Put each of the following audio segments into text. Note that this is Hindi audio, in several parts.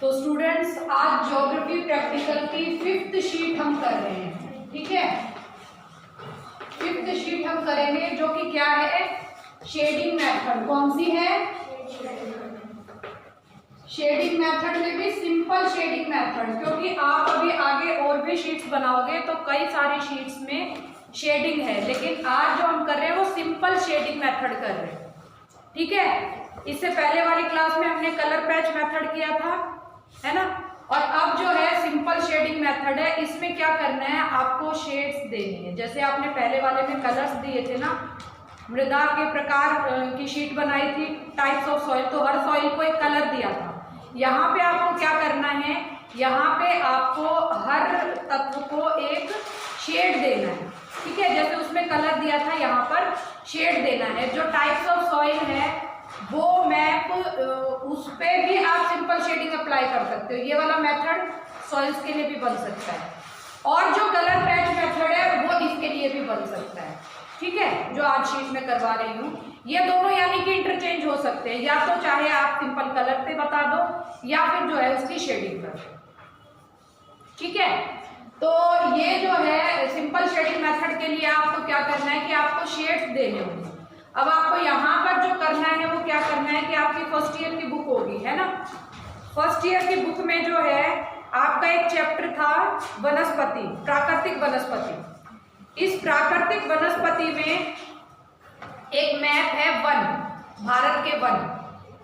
तो स्टूडेंट्स आज ज्योग्राफी प्रैक्टिकल की 5th शीट हम कर रहे हैं, ठीक है। 5th शीट हम करेंगे जो कि क्या है, शेडिंग मेथड। कौन सी है? शेडिंग मेथड में भी सिंपल शेडिंग मेथड, क्योंकि आप अभी आगे और भी शीट्स बनाओगे तो कई सारी शीट्स में शेडिंग है, लेकिन आज जो हम कर रहे हैं वो सिंपल शेडिंग मेथड कर रहे हैं, ठीक है। इससे पहले वाली क्लास में हमने कलर पैच मेथड किया था, है ना। और अब जो है सिंपल शेडिंग मेथड है, इसमें क्या करना है, आपको शेड्स देनी है। जैसे आपने पहले वाले में कलर्स दिए थे ना, मृदा के प्रकार की शीट बनाई थी, टाइप्स ऑफ सॉइल, तो हर सॉइल को एक कलर दिया था। यहाँ पे आपको क्या करना है, यहाँ पे आपको हर तत्व को एक शेड देना है, ठीक है। जैसे उसमें कलर दिया था, यहाँ पर शेड देना है। जो टाइप्स ऑफ सॉइल है वो मैप, उस पर भी आप सिंपल शेडिंग अप्लाई कर सकते हो। ये वाला मेथड सॉइल्स के लिए भी बन सकता है, और जो कलर पैच मेथड है वो इसके लिए भी बन सकता है, ठीक है। जो आज शीट में करवा रही हूँ, ये दोनों यानी कि इंटरचेंज हो सकते हैं, या तो चाहे आप सिंपल कलर से बता दो या फिर जो है उसकी शेडिंग कर दो, ठीक है। तो ये जो है सिंपल शेडिंग मेथड के लिए आपको क्या करना है कि आपको शेड्स देने होंगे। अब आपको यहाँ पर जो करना है वो क्या करना है कि आपकी फर्स्ट ईयर की बुक होगी, है ना। फर्स्ट ईयर की बुक में जो है आपका एक चैप्टर था वनस्पति, प्राकृतिक वनस्पति। इस प्राकृतिक वनस्पति में एक मैप है वन, भारत के वन,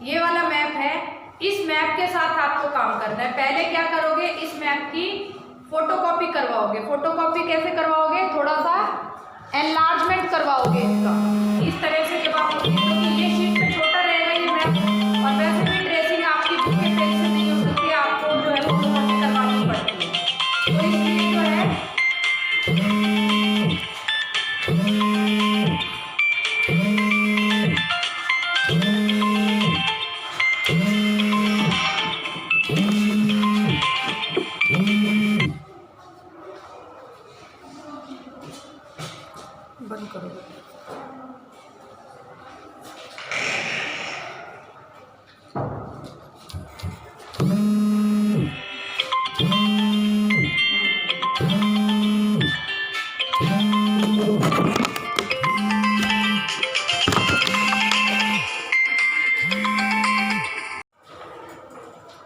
ये वाला मैप है। इस मैप के साथ आपको काम करना है। पहले क्या करोगे, इस मैप की फोटोकॉपी करवाओगे। फोटोकॉपी कैसे करवाओगे, थोड़ा सा एनलार्जमेंट करवाओगे इसका, इस तरह से जब आप, क्योंकि ये शीट पे छोटा रहेगा ये मैप, और वैसे भी ट्रेसिंग आपकी बुक के पेज से नहीं हो सकती, आपको जो है फोटोकॉपी करवानी पड़ती है। तो इसलिए जो है बंद करो।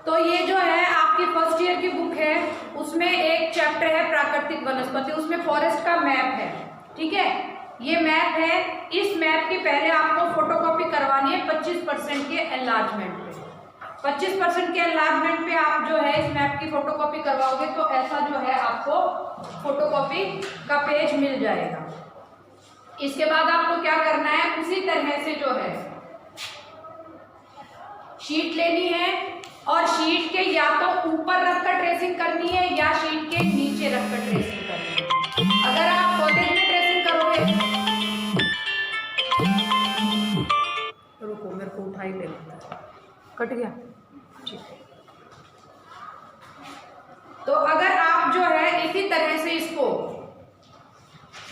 तो ये जो है आपकी फर्स्ट ईयर की बुक है, उसमें एक चैप्टर है प्राकृतिक वनस्पति, उसमें फॉरेस्ट का मैप है, ठीक है। ये मैप है, इस मैप की पहले आपको फोटोकॉपी करवानी है 25% के एनलार्जमेंट पे। 25% के एनलार्जमेंट पे आप जो है इस मैप की फोटोकॉपी करवाओगे तो ऐसा जो है आपको फोटोकॉपी का पेज मिल जाएगा। इसके बाद आपको क्या करना है, उसी तरह से जो है शीट लेनी है, और शीट के या तो ऊपर रखकर ट्रेसिंग करनी है या शीट के नीचे रखकर ट्रेसिंग करनी है। अगर आप कॉलेज में ट्रेसिंग करोगे, रुको मेरे को उठाई ले लेता है, कट गया, ठीक है। तो अगर आप जो है इसी तरह से इसको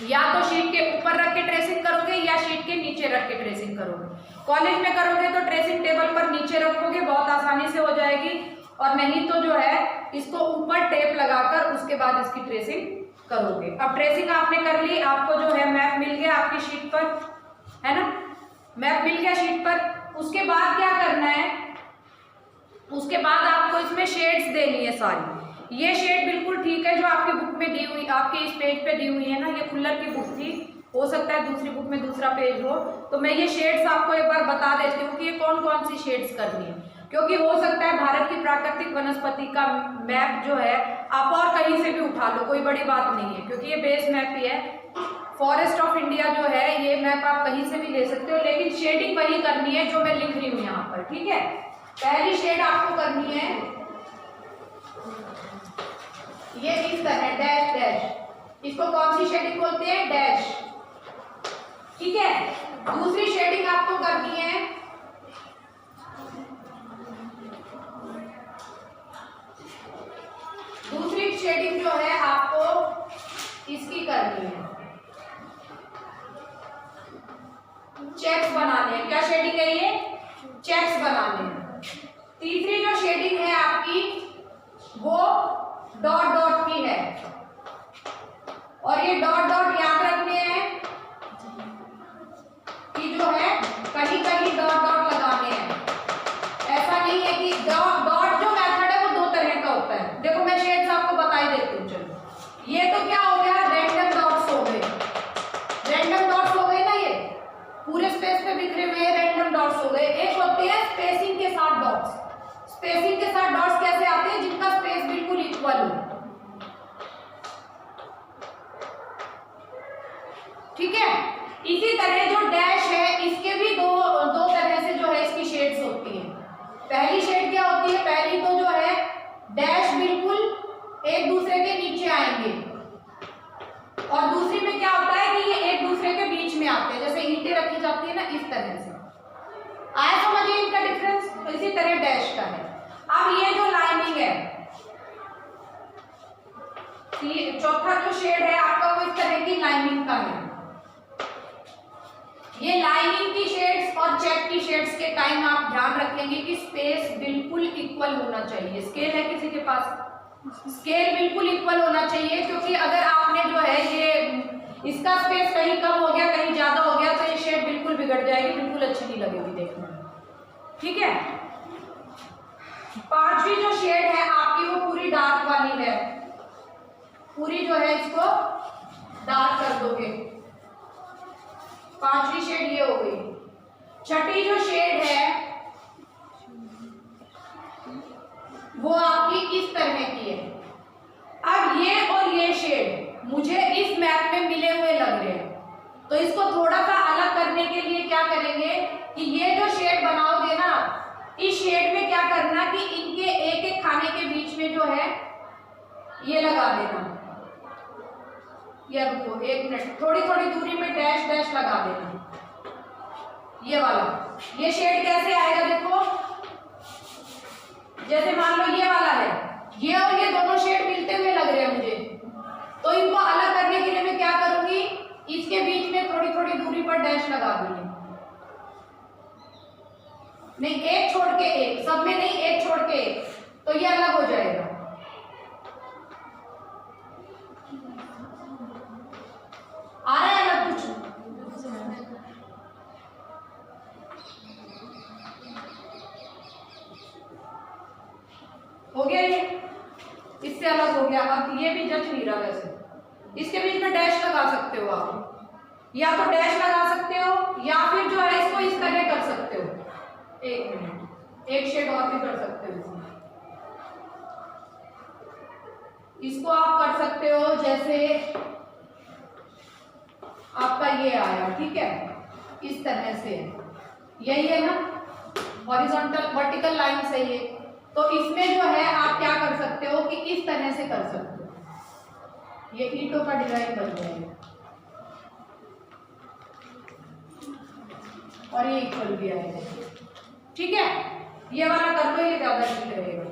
या तो शीट के ऊपर रख के ट्रेसिंग करोगे या शीट के नीचे रख के ट्रेसिंग करोगे। कॉलेज में करोगे तो ट्रेसिंग टेबल पर नीचे रखोगे, बहुत आसानी से हो जाएगी, और नहीं तो जो है इसको ऊपर टेप लगाकर उसके बाद इसकी ट्रेसिंग करोगे। अब ट्रेसिंग आपने कर ली, आपको जो है मैप मिल गया आपकी शीट पर, है ना, मैप मिल गया शीट पर। उसके बाद क्या करना है, उसके बाद आपको इसमें शेड्स देनी है सारी। ये शेड बिल्कुल ठीक है जो आपकी बुक में दी हुई, आपके इस पेज पे दी हुई है ना, ये खुल्लर की बुक थी, हो सकता है दूसरी बुक में दूसरा पेज हो, तो मैं ये शेड्स आपको एक बार बता देती हूँ कि ये कौन कौन सी शेड्स करनी है, क्योंकि हो सकता है भारत की प्राकृतिक वनस्पति का मैप जो है आप और कहीं से भी उठा लो, कोई बड़ी बात नहीं है, क्योंकि ये बेस मैप ही है। फॉरेस्ट ऑफ इंडिया जो है ये मैप आप कहीं से भी ले सकते हो, लेकिन शेडिंग वही करनी है जो मैं लिख रही हूँ यहाँ पर, ठीक है। पहली शेड आपको करनी है ये इस तरह, डैश डैश, इसको कौन सी शेडिंग बोलते हैं, डैश, ठीक है। दूसरी शेडिंग आपको करनी है दूसरी शेडिंग जो है आपको इसकी करनी है, चेक्स बनाने हैं। क्या शेडिंग है ये, चेक्स बनाने हैं। तीसरी जो शेडिंग है आपकी वो डॉट डॉट की है, और ये डॉट डॉट याद रखने हैं कि जो है कहीं कहीं डॉट डॉट लगाने हैं। ऐसा नहीं है कि डॉट जो मेथड है वो दो तरह का होता है। देखो मैं शेड्स आपको बता ही देती हूँ। चलो ये तो क्या हो गया, रैंडम डॉट्स हो गए, रैंडम डॉट्स हो गए ना, ये पूरे स्पेस पे बिखरे हुए रैंडम डॉट्स हो गए। एक होते हैं स्पेसिंग के साथ डॉट्स। स्पेसिंग के साथ डॉट्स कैसे आते हैं, जिनका स्पेस बिल्कुल इक्वल हो, ठीक है। इसी तरह जो डैश है इसके भी दो तरह से जो है इसकी शेड्स होती हैं। पहली शेड क्या होती है, पहली तो जो है डैश बिल्कुल एक दूसरे के नीचे आएंगे, और दूसरी में क्या होता है कि ये एक दूसरे के बीच में आते हैं, जैसे ईंटें रखी जाती है ना, इस तरह से। आया समझिए इनका डिफरेंस। तो इसी तरह डैश का है। अब ये जो लाइनिंग है, चौथा जो शेड है आपका वो इस तरह की लाइनिंग का है। ये लाइनिंग की शेड्स और चेक की शेड्स के टाइम आप ध्यान रखेंगे कि स्पेस बिल्कुल इक्वल होना चाहिए। स्केल है किसी के पास, स्केल बिल्कुल इक्वल होना चाहिए, क्योंकि अगर आपने जो है ये इसका स्पेस कहीं कम हो गया कहीं ज्यादा हो गया तो ये शेड बिल्कुल बिगड़ जाएगी, बिल्कुल अच्छी नहीं लगेगी देखने में, ठीक है। पांचवी जो शेड है आपकी वो पूरी डार्क वाली है, पूरी जो है इसको डार्क कर दोगे। पांचवी शेड ये हो गई। छठी जो शेड है वो आपकी इस तरह की है। अब ये और ये शेड मुझे इस मैप में मिले हुए लग रहे हैं, तो इसको थोड़ा सा अलग करने के लिए क्या करेंगे कि ये जो शेड बनाओगे ना, इस शेड में क्या करना कि इनके एक एक खाने के बीच में जो है ये लगा देना। ये रुको एक मिनट, थोड़ी थोड़ी दूरी में डैश डैश लगा देना। ये वाला, ये शेड कैसे आएगा देखो, जैसे मान लो ये वाला है, ये और ये दोनों शेड मिलते हुए लग रहे हैं मुझे, तो इनको अलग करने के लिए मैं क्या करूंगी, इसके बीच में थोड़ी थोड़ी दूरी पर डैश लगा दूंगी। नहीं, एक छोड़ के एक, सब में नहीं, एक छोड़ के एक, तो ये अलग हो जाएगा। आ रहा है अलग कुछ? हो गया ये, इससे अलग हो गया। अब ये भी जच नहीं रहा वैसे, इसके बीच में डैश लगा सकते हो आप, या तो डैश लगा सकते हो या फिर जो है इसको इस तरह कर सकते हो। एक मिनट, एक शेड और भी कर सकते हो इसको आप कर सकते हो, जैसे आपका ये आया, ठीक है, इस तरह से, यही है ना हॉरिजॉन्टल वर्टिकल लाइन से ये, तो इसमें जो है आप क्या कर सकते हो कि इस तरह से कर सकते हो, ये ईंटों का डिजाइन बन जाएगा और ये इक्वल भी आएगा, ठीक है। ये वाला कर लो, ये ज्यादा ठीक रहेगा।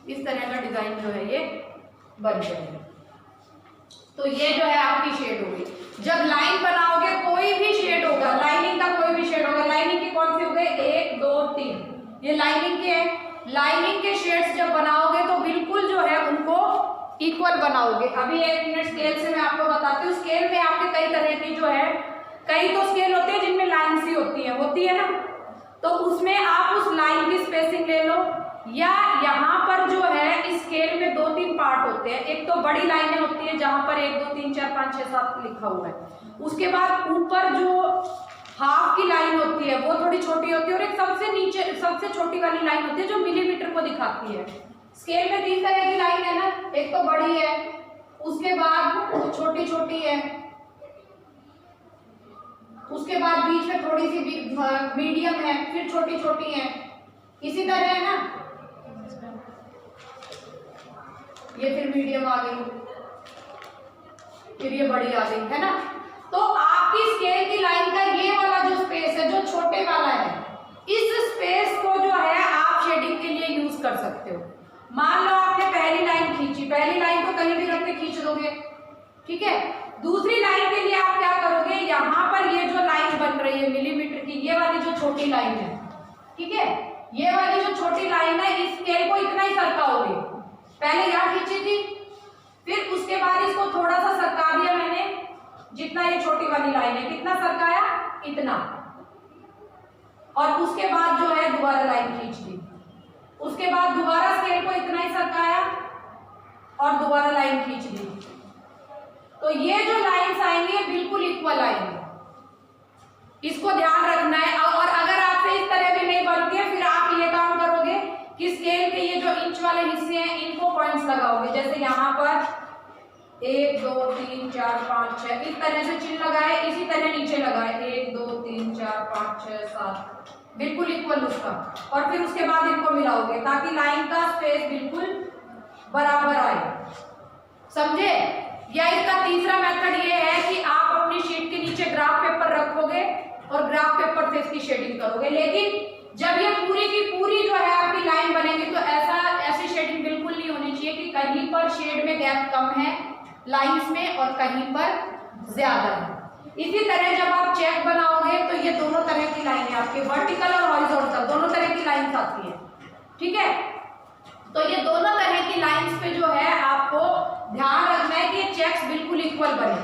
इस तरह का डिजाइन जो है ये बन जाएगा। तो ये जो है आपकी शेड होगी। जब लाइन बनाओगे कोई भी शेड होगा, लाइनिंग का कोई भी शेड होगा, लाइनिंग की कौन सी हो गई, 1 2 3, ये लाइनिंग के हैं। लाइनिंग के शेड्स जब बनाओगे तो बिल्कुल जो है उनको इक्वल बनाओगे। अभी एक मिनट स्केल से मैं आपको बताती हूँ। स्केल में आपके कई तरह की जो है, कई तो स्केल होते हैं जिनमें लाइन सी होती है ना, तो उसमें आप उस लाइन की स्पेसिंग ले लो, या यहाँ पर जो है स्केल में 2-3 पार्ट होते हैं। एक तो बड़ी लाइनें होती है जहां पर 1 2 3 4 5 6 7 लिखा हुआ है, उसके बाद ऊपर जो हाफ की लाइन होती है वो थोड़ी छोटी होती है, और एक सबसे नीचे सबसे छोटी वाली लाइन होती है जो मिलीमीटर को दिखाती है। स्केल में 3 तरह की लाइन है ना, एक तो बड़ी है, उसके बाद छोटी छोटी है, उसके बाद बीच में थोड़ी सी मीडियम है, फिर छोटी छोटी है, इसी तरह है ना, ये फिर मीडियम आ गई, फिर ये बड़ी आ गई, है ना। तो आपकी स्केल की लाइन का ये वाला जो स्पेस है, जो छोटे वाला है, इस स्पेस को जो है आप शेडिंग के लिए यूज कर सकते हो। मान लो आपने पहली लाइन खींची, पहली लाइन को कहीं भी रख के खींच दोगे, ठीक है। दूसरी लाइन के लिए आप क्या करोगे, यहाँ पर ये जो लाइन बन रही है मिलीमीटर की, ये वाली छोटी लाइन है, ठीक है। ये वाली जो छोटी लाइन है इस स्केल को इतना ही सरकाओगे, पहले यहाँ खींची थी, फिर उसके बाद इसको थोड़ा सा सरका दिया मैंने, जितना ये छोटी वाली लाइन है कितना सरकाया, इतना, और उसके बाद जो है दोबारा लाइन खींच दी, उसके बाद दोबारा स्केल को इतना ही सरकाया और दोबारा लाइन खींच दी। तो ये जो लाइंस आएंगी ये बिल्कुल इक्वल आएंगी, इसको ध्यान रखना है। और अगर आपसे इस तरह भी नहीं बनती है फिर आप ये काम करोगे कि स्केल के ये जो इंच वाले हिस्से हैं इनको पॉइंट्स लगाओगे, जैसे यहाँ पर 1 2 3 4 5 6 इस तरह से चिन्ह लगाए, इसी तरह नीचे लगाए 1 2 3 4 5 6 7 बिल्कुल इक्वल उसका, और फिर उसके बाद इनको मिलाओगे ताकि लाइन का स्पेस बिल्कुल बराबर आए, समझे। या इसका तीसरा मेथड ये है कि आप अपनी शीट के नीचे ग्राफ पेपर रखोगे और ग्राफ पेपर से इसकी शेडिंग करोगे, लेकिन जब ये पूरी की पूरी जो है आपकी लाइन बनेगी तो ऐसी शेडिंग बिल्कुल नहीं होनी चाहिए कि कहीं पर शेड में गैप कम है लाइंस में और कहीं पर ज्यादा है। इसी तरह जब आप चेक बनाओगे तो ये दोनों तरह की लाइनें आपकी वर्टिकल और हॉरिजॉन्टल दोनों तरह की लाइंस आती है, ठीक है। तो ये दोनों तरह की लाइंस पे जो है आपको ध्यान रखना है कि चेक्स बिल्कुल इक्वल बने,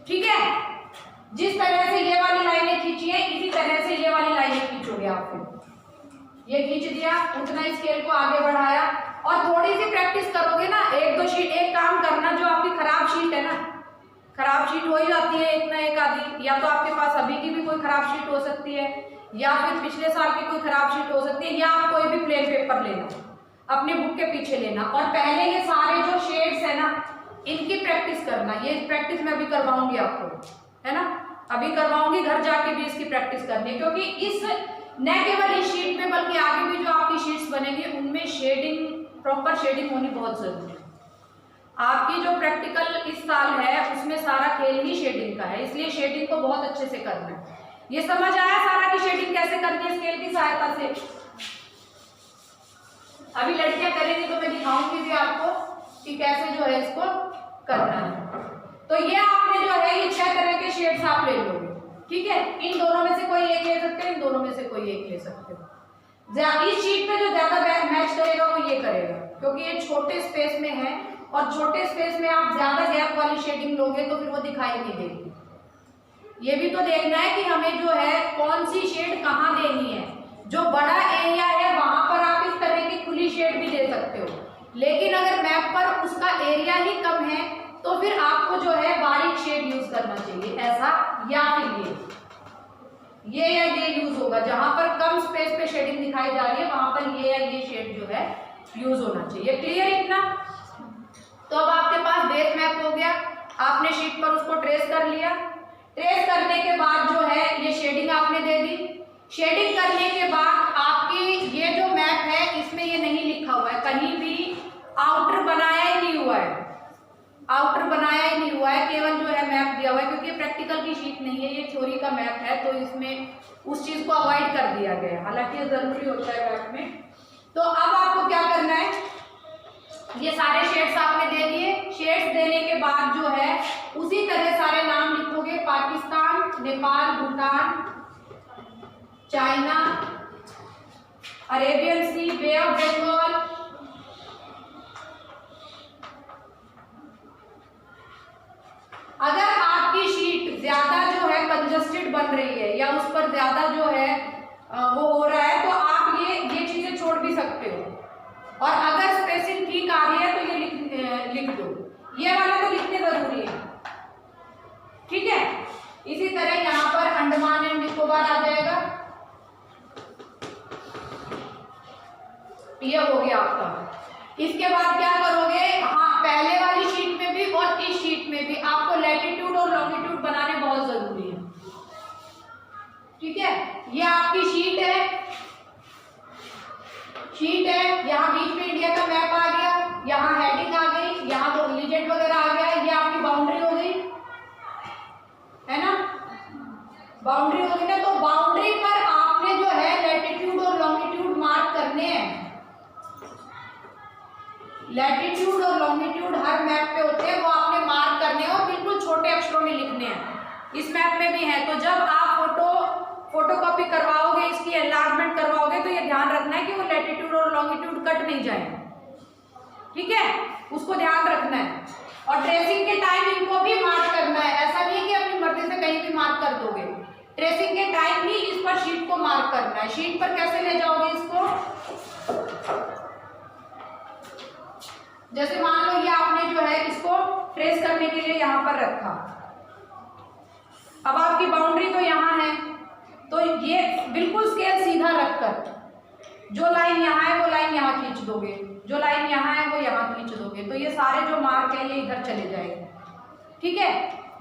ठीक है। जिस तरह से ये वाली लाइनें खींची है इसी तरह से ये वाली लाइनें खींचोगे आप, फिर ये खींच दिया, उतना स्केल को आगे बढ़ाया, और थोड़ी सी प्रैक्टिस करोगे ना, एक दो शीट, एक काम करना, जो आपकी खराब शीट है ना, खराब शीट हो ही जाती है एक ना एक आधी, या तो आपके पास अभी की भी कोई खराब शीट हो सकती है या फिर पिछले साल की कोई खराब शीट हो सकती है, या आप कोई भी प्लेन पेपर लेना अपने बुक के पीछे लेना, और पहले ये सारे जो शेड्स है ना इनकी प्रैक्टिस करना। ये प्रैक्टिस मैं अभी करवाऊंगी आपको, है ना, अभी करवाऊंगी, घर जाके भी इसकी प्रैक्टिस करनी है, क्योंकि इस न केवल इस शीट में बल्कि आगे भी जो आपकी शीट्स बनेंगी उनमें शेडिंग, प्रॉपर शेडिंग होनी बहुत जरूरी है। आपकी जो प्रैक्टिकल इस साल है उसमें सारा खेल ही शेडिंग का है, इसलिए शेडिंग को बहुत अच्छे से करना है। ये समझ आया सारा की शेडिंग कैसे करनी है स्केल की सहायता से। अभी लड़कियां करेंगी तो मैं दिखाऊंगी भी आपको कि कैसे जो है इसको करना है। तो ये आपने जो है ये 6 तरह के शेड्स आप ले लोगे, ठीक है। इन दोनों में से कोई एक ले सकते हो, इन दोनों में से कोई एक ले सकते हो। इस शीट पे जो ज्यादा मैच करेगा वो ये करेगा, क्योंकि ये छोटे स्पेस में है और छोटे स्पेस में आप ज्यादा गैप वाली शेडिंग लोगे तो फिर वो दिखाई नहीं देगी। ये भी तो देखना है कि हमें जो है कौन सी शेड कहाँ देनी है। जो बड़ा एरिया है वहां पर आप इस तरह की खुली शेड भी दे सकते हो, लेकिन अगर मैप पर उसका एरिया ही कम है तो फिर आपको जो है बारीक शेड यूज करना चाहिए, ऐसा, या फिर ये या ये यूज होगा। जहां पर कम स्पेस पे शेडिंग दिखाई जा रही है वहां पर ये या ये शेड जो है यूज होना चाहिए। क्लियर इतना? तो अब आपके पास बेस मैप हो गया, आपने शीट पर उसको ट्रेस कर लिया। ट्रेस करने के बाद जो है ये शेडिंग आपने दे दी। शेडिंग करने के बाद आपकी ये जो मैप है इसमें ये नहीं लिखा हुआ है, कहीं भी आउटर बनाया ही नहीं हुआ है, आउटर बनाया ही नहीं हुआ है, केवल जो है मैप दिया हुआ है, क्योंकि ये प्रैक्टिकल की शीट नहीं है, ये थ्योरी का मैप है, तो इसमें उस चीज को अवॉइड कर दिया गया है, हालांकि ये जरूरी होता है मैप में। तो अब आपको क्या करना है, ये सारे शेड्स आपने दे दिए। शेड्स देने के बाद जो है उसी तरह सारे नाम लिखोगे, Pakistan, Nepal, Bhutan, China, Arabian sea, bay of Bengal, अगर आपकी शीट ज्यादा जो है कंजस्टेड बन रही है या उस पर ज्यादा जो है वो हो रहा है तो आप ये चीजें छोड़ भी सकते हो, और अगर स्पेसिंग ठीक आ रही है तो ये लिख दो, ये वाला तो लिखने जरूरी है, ठीक है। इसी तरह यहाँ पर अंडमान एंड निकोबार आ जाएगा, ये हो गया आपका। इसके बाद क्या करोगे, हाँ पहले वाली शीट में भी और इस शीट में भी आपको लैटिट्यूड और लॉन्गिट्यूड बनाने बहुत जरूरी है, ठीक है। ये आपकी शीट है, यहाँ बीच में इंडिया का मैप आ गया, यहाँ हेडिंग आ गई, यहाँ तो लीजेंड वगैरह आ गया, ये आपकी बाउंड्री हो गई, है ना, बाउंड्री हो गई ना। तो बाउंड्री पर आपने जो है लैटिट्यूड और लॉन्गिट्यूड मार्क करने हैं। लैटिट्यूड और लॉन्गिट्यूड हर मैप पे होते हैं, वो आपने मार्क करने हैं और बिल्कुल छोटे अक्षरों में लिखने हैं। इस मैप में भी है, तो जब आप फोटो फोटोकॉपी करवाओगे, इसकी एनलार्जमेंट करवाओगे, तो ये ध्यान रखना है कि वो लैटिट्यूड और लॉन्गिट्यूड कट नहीं जाए, ठीक है, उसको ध्यान रखना है। और ट्रेसिंग के टाइम इनको भी मार्क करना है, ऐसा नहीं है कि अपनी मर्जी से कहीं भी मार्क कर दोगे। ट्रेसिंग के टाइम ही इस पर शीट को मार्क करना है। शीट पर कैसे ले जाओगे इसको, जैसे मान लो ये आपने जो है इसको ट्रेस करने के लिए यहाँ पर रखा, अब आपकी बाउंड्री तो यहाँ है, तो ये बिल्कुल स्केल सीधा रखकर जो लाइन यहाँ है वो लाइन यहाँ खींच दोगे, जो लाइन यहाँ है वो यहाँ खींच दोगे, तो ये सारे जो मार्क है ये इधर चले जाएंगे, ठीक है।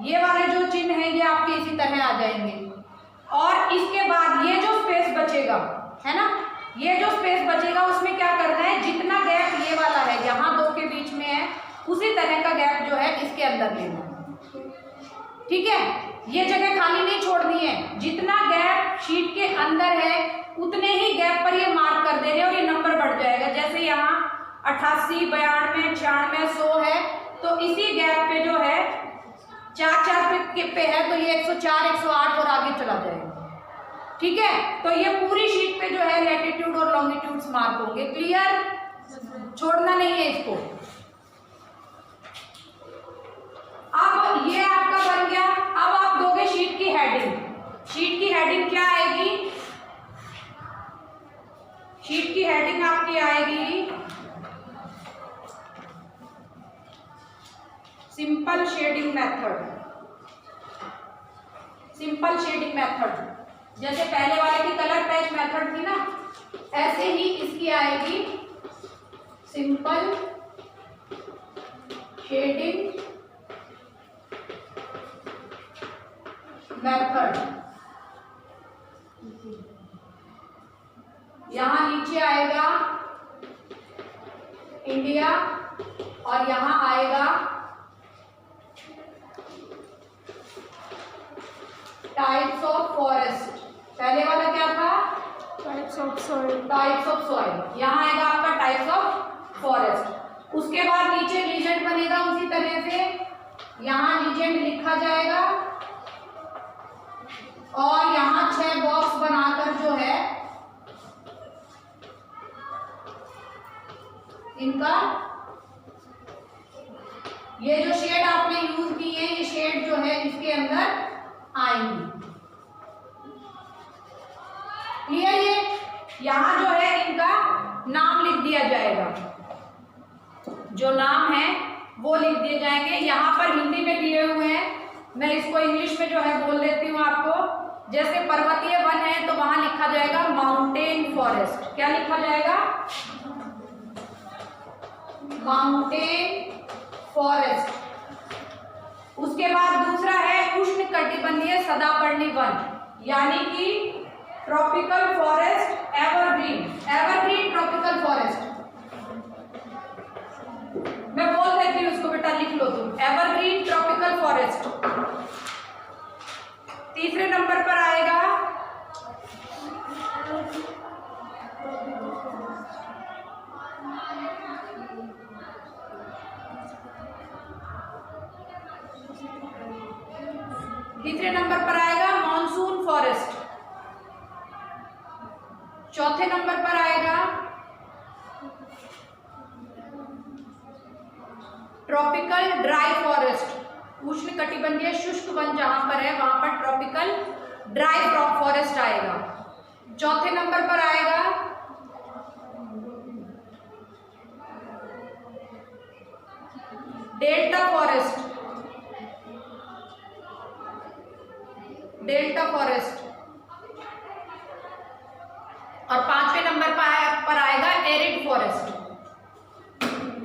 ये वाले जो चिन्ह हैं ये आपके इसी तरह आ जाएंगे। और इसके बाद ये जो स्पेस बचेगा है ना, ये जो स्पेस बचेगा उसमें क्या करना है, जितना गैप ये वाला है यहाँ दो के बीच में है, उसी तरह का गैप जो है इसके अंदर लेना है, ठीक है। ये जगह खाली नहीं छोड़नी है, जितना गैप शीट के अंदर है उतने ही गैप पर ये मार्क कर देने और ये नंबर बढ़ जाएगा। जैसे यहाँ 88, 92, 96, 100 है, तो इसी गैप पे जो है 4 पे है तो ये 104, 108 और आगे चला जाएगा, ठीक है। तो ये पूरी शीट पे जो है लैटिट्यूड और लॉन्गिट्यूड्स मार्क होंगे। क्लियर, छोड़ना नहीं है इसको। अब ये आपका बन गया। अब आप दोगे शीट की हेडिंग। शीट की हेडिंग क्या आएगी, शीट की हेडिंग आपकी आएगी simple shading method. Simple shading method, जैसे पहले वाले की कलर पैच मेथड थी ना, ऐसे ही इसकी आएगी सिंपल शेडिंग मेथड। यहां नीचे आएगा इंडिया और यहां आएगा टाइप्स ऑफ फॉरेस्ट। पहले वाला क्या था, types of soil. Types of soil, यहां आएगा आपका टाइप्स ऑफ फॉरेस्ट। उसके बाद नीचे लीजेंड बनेगा उसी तरह से, यहां लीजेंड लिखा जाएगा और यहां 6 बॉक्स बनाकर जो है इनका ये जो शेड आपने यूज की है, ये शेड जो है इसके अंदर आएंगी। क्लियर, ये यहां जो है इनका नाम लिख दिया जाएगा, जो नाम है वो लिख दिए जाएंगे। यहां पर हिंदी में दिए हुए हैं, मैं इसको इंग्लिश में जो है बोल देती हूँ आपको। जैसे पर्वतीय वन है तो वहां लिखा जाएगा माउंटेन फॉरेस्ट। क्या लिखा जाएगा, माउंटेन फॉरेस्ट। उसके बाद दूसरा है उष्णकटिबंधीय सदापर्णी वन, यानी कि tropical forest, evergreen. Evergreen tropical forest, मैं बोल देती हूँ उसको, बेटा लिख लो तुम, एवरग्रीन ट्रॉपिकल फॉरेस्ट। तीसरे नंबर पर आएगा मॉनसून फॉरेस्ट। चौथे नंबर पर आएगा ट्रॉपिकल ड्राई फॉरेस्ट। उष्णकटिबंधीय शुष्क वन जहां पर है वहां पर ट्रॉपिकल ड्राई फॉरेस्ट आएगा। चौथे नंबर पर आएगा डेल्टा फॉरेस्ट। Delta forest. और पांचवें नंबर पर आएगा एरिड फॉरेस्ट।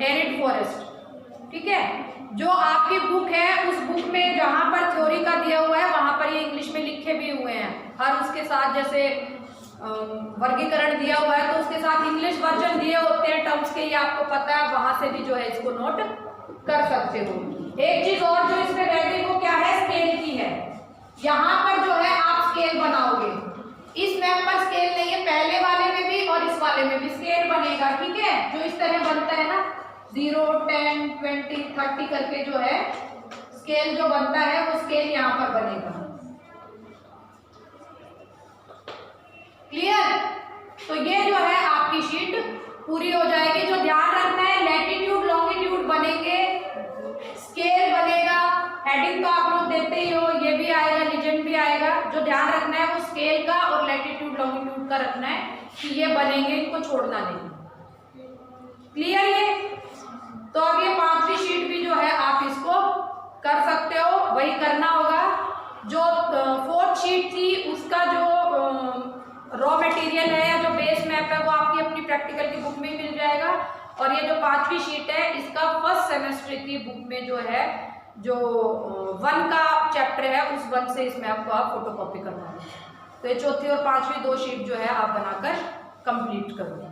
एरिड फॉरेस्ट, ठीक है। जो आपकी बुक है उस बुक में जहां पर थ्योरी का दिया हुआ है वहां पर ये इंग्लिश में लिखे भी हुए हैं, हर उसके साथ जैसे वर्गीकरण दिया हुआ है तो उसके साथ इंग्लिश वर्जन दिए होते हैं टर्म्स के, ये आपको पता है, वहां से भी जो है इसको नोट कर सकते हो। एक चीज और जो इसमें रह गई वो क्या है, स्केल की है। यहाँ पर जो है आप स्केल बनाओगे, इस मैप पर स्केल नहीं है, पहले वाले में भी और इस वाले में भी स्केल बनेगा, ठीक है। जो इस तरह बनता है ना 0, 10, 20, 30 करके जो है स्केल जो बनता है वो स्केल यहाँ पर बनेगा। पूरी हो जाएगी। जो ध्यान रखना है, लैटिट्यूड लॉन्गिट्यूड बनेंगे, स्केल बनेगा, हेडिंग तो आप लोग देते ही हो, ये भी आएगा, लीजेंड भी आएगा। जो ध्यान रखना है वो स्केल का और लैटिट्यूड लॉन्गिट्यूड का रखना है कि ये बनेंगे, इनको छोड़ना नहीं। क्लियर ये? तो अब ये 5वीं शीट भी जो है आप इसको कर सकते हो, वही करना होगा। जो 4th शीट थी उसका जो रॉ मटेरियल है या जो बेस मैप है वो आपकी अपनी प्रैक्टिकल की बुक में मिल जाएगा। और ये जो 5वीं शीट है इसका फर्स्ट सेमेस्टर की बुक में जो है, जो 1 का चैप्टर है उस 1 से इस मैप को आप फोटोकॉपी करवाओगे। तो ये चौथी और 5वीं 2 शीट जो है आप बनाकर कंप्लीट करोगे।